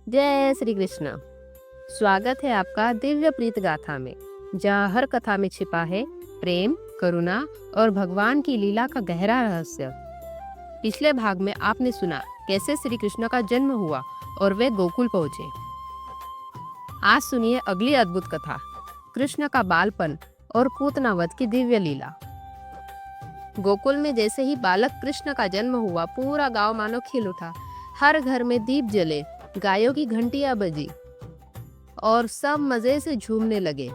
जय श्री कृष्ण। स्वागत है आपका दिव्य प्रीत गाथा में, जहाँ हर कथा में छिपा है प्रेम, करुणा और भगवान की लीला का गहरा रहस्य। पिछले भाग में आपने सुना कैसे श्री कृष्ण का जन्म हुआ और वे गोकुल पहुंचे। आज सुनिए अगली अद्भुत कथा, कृष्ण का बालपन और पूतना वध की दिव्य लीला। गोकुल में जैसे ही बालक कृष्ण का जन्म हुआ, पूरा गांव मानो खिल उठा। हर घर में दीप जले, गायों की घंटियां बजी और सब मजे से झूमने लगे।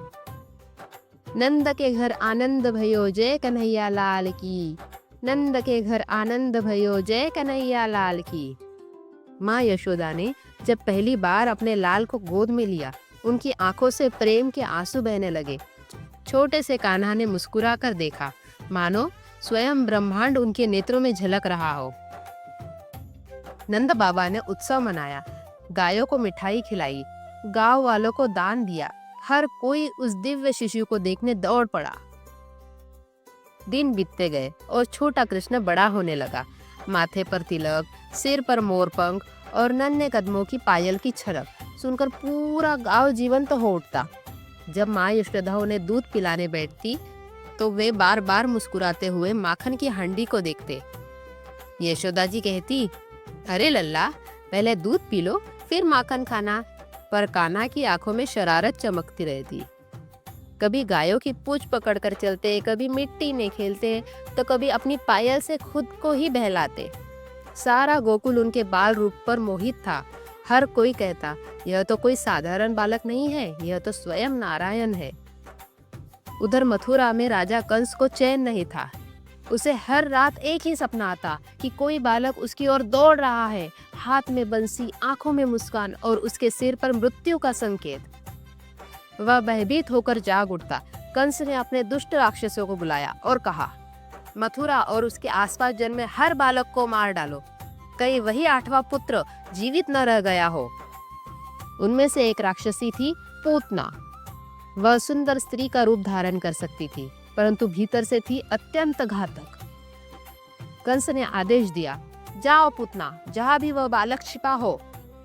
नंद के घर आनंद भयो जय कन्हैया लाल की, नंद के घर आनंद भयो जय कन्हैया लाल की। माँ यशोदा ने जब पहली बार अपने लाल को गोद में लिया, उनकी आंखों से प्रेम के आंसू बहने लगे। छोटे से कान्हा ने मुस्कुरा कर देखा, मानो स्वयं ब्रह्मांड उनके नेत्रों में झलक रहा हो। नंद बाबा ने उत्सव मनाया, गायों को मिठाई खिलाई, गांव वालों को दान दिया। हर कोई उस दिव्य शिशु को देखने दौड़ पड़ा। दिन बीतते गए और छोटा कृष्ण बड़ा होने लगा। माथे पर तिलक, सिर पर मोरपंख और नन्हे कदमों की पायल की छलक सुनकर पूरा गांव जीवंत हो उठता। जब माँ यशोदा उन्हें दूध पिलाने बैठती तो वे बार बार मुस्कुराते हुए माखन की हांडी को देखते। यशोदा जी कहती, अरे लल्ला, पहले दूध पी लो फिर माखन खाना। पर कान्हा की आंखों में शरारत चमकती रहती। कभी गायों की पूंछ पकड़कर चलते, कभी मिट्टी में खेलते, तो कभी अपनी पायल से खुद को ही बहलाते। सारा गोकुल उनके बाल रूप पर मोहित था। हर कोई कहता, यह तो कोई साधारण बालक नहीं है, यह तो स्वयं नारायण है। उधर मथुरा में राजा कंस को चैन नहीं था। उसे हर रात एक ही सपना आता कि कोई बालक उसकी ओर दौड़ रहा है, हाथ में बंसी, आंखों में मुस्कान और उसके सिर पर मृत्यु का संकेत। वह भयभीत होकर जाग उठता। कंस ने अपने दुष्ट राक्षसों को बुलाया और कहा, मथुरा और उसके आसपास जन्मे हर बालक को मार डालो, कहीं वही 8वां पुत्र जीवित न रह गया हो। उनमें से एक राक्षसी थी पूतना। वह सुंदर स्त्री का रूप धारण कर सकती थी, परंतु भीतर से थी अत्यंत घातक। कंस ने आदेश दिया, जाओ पूतना, जहां भी वह बालक छिपा हो,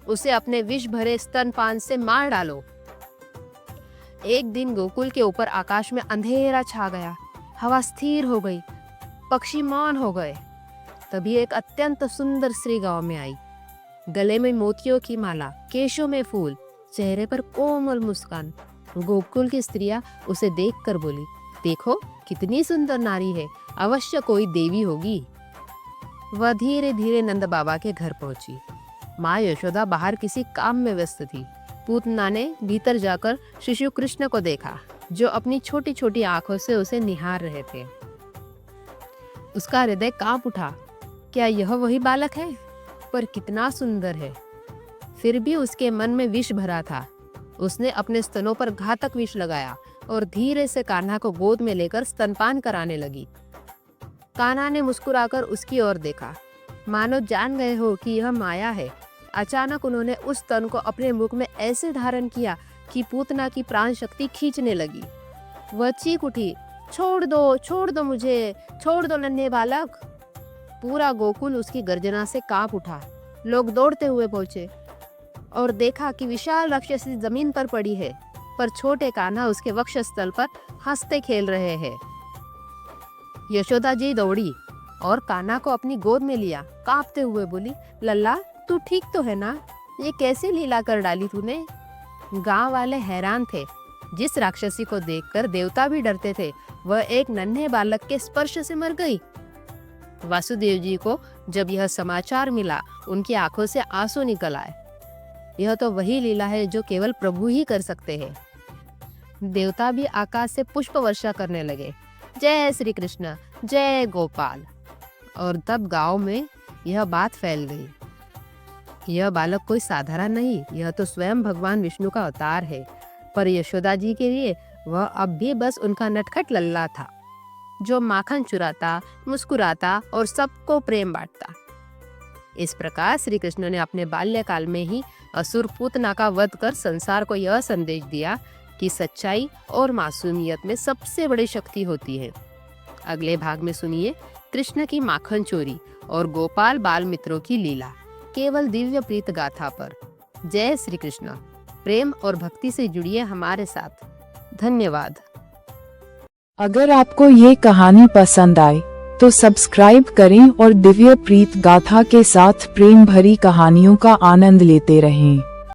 उसे अपने विष भरे स्तनपान से मार डालो। एक दिन गोकुल के ऊपर आकाश में अंधेरा छा गया, हवा स्थिर हो गई, पक्षी मौन हो गए। तभी एक अत्यंत सुंदर स्त्री गांव में आई। गले में मोतियों की माला, केशों में फूल, चेहरे पर कोमल मुस्कान। गोकुल की स्त्रियां उसे देखकर बोली, देखो कितनी सुंदर नारी है, अवश्य कोई देवी होगी। वह धीरे धीरे नंद बाबा के घर पहुंची। माँ यशोदा बाहर किसी काम में व्यस्त थी। पूतना ने भीतर जाकर शिशु कृष्ण को देखा, जो अपनी छोटी छोटी आंखों से उसे निहार रहे थे। उसका हृदय कांप उठा। क्या यह वही बालक है? पर कितना सुंदर है। फिर भी उसके मन में विष भरा था। उसने अपने स्तनों पर घातक विष लगाया और धीरे से कान्हा को गोद में लेकर स्तनपान कराने लगी। कान्हा ने मुस्कुराकर उसकी ओर देखा, मानो जान गए हो कि यह माया है। अचानक उन्होंने उस स्तन को अपने मुख में ऐसे धारण किया कि पूतना की प्राण शक्ति खींचने लगी। वह चीख उठी, छोड़ दो मुझे, छोड़ दो नन्हे बालक। पूरा गोकुल उसकी गर्जना से कांप उठा। लोग दौड़ते हुए पहुंचे और देखा कि विशाल राक्षसी जमीन पर पड़ी है, पर छोटे कान्हा उसके वक्षस्थल पर हंसते खेल रहे हैं। यशोदा जी दौड़ी और कान्हा को अपनी गोद में लिया। कांपते हुए बोली, लल्ला, तू ठीक तो है ना? ये कैसे लीला कर डाली तूने? गांव वाले हैरान थे। जिस राक्षसी को देखकर देवता भी डरते थे, वह एक नन्हे बालक के स्पर्श से मर गई। वासुदेव जी को जब यह समाचार मिला, उनकी आंखों से आंसू निकल आए। यह तो वही लीला है जो केवल प्रभु ही कर सकते हैं। देवता भी आकाश से पुष्प वर्षा करने लगे, जय श्री कृष्ण, जय गोपाल। और तब गांव में यह बात फैल गई, यह बालक कोई साधारण नहीं, यह तो स्वयं भगवान विष्णु का अवतार है। पर यशोदा जी के लिए वह अब भी बस उनका नटखट लल्ला था, जो माखन चुराता, मुस्कुराता और सबको प्रेम बांटता। इस प्रकार श्री कृष्ण ने अपने बाल्यकाल में ही असुर पूतना का वध कर संसार को यह संदेश दिया कि सच्चाई और मासूमियत में सबसे बड़ी शक्ति होती है। अगले भाग में सुनिए कृष्ण की माखन चोरी और गोपाल बाल मित्रों की लीला, केवल दिव्य प्रीत गाथा पर। जय श्री कृष्ण। प्रेम और भक्ति से जुड़िए हमारे साथ। धन्यवाद। अगर आपको ये कहानी पसंद आए तो सब्सक्राइब करें और दिव्य प्रीत गाथा के साथ प्रेम भरी कहानियों का आनंद लेते रहें।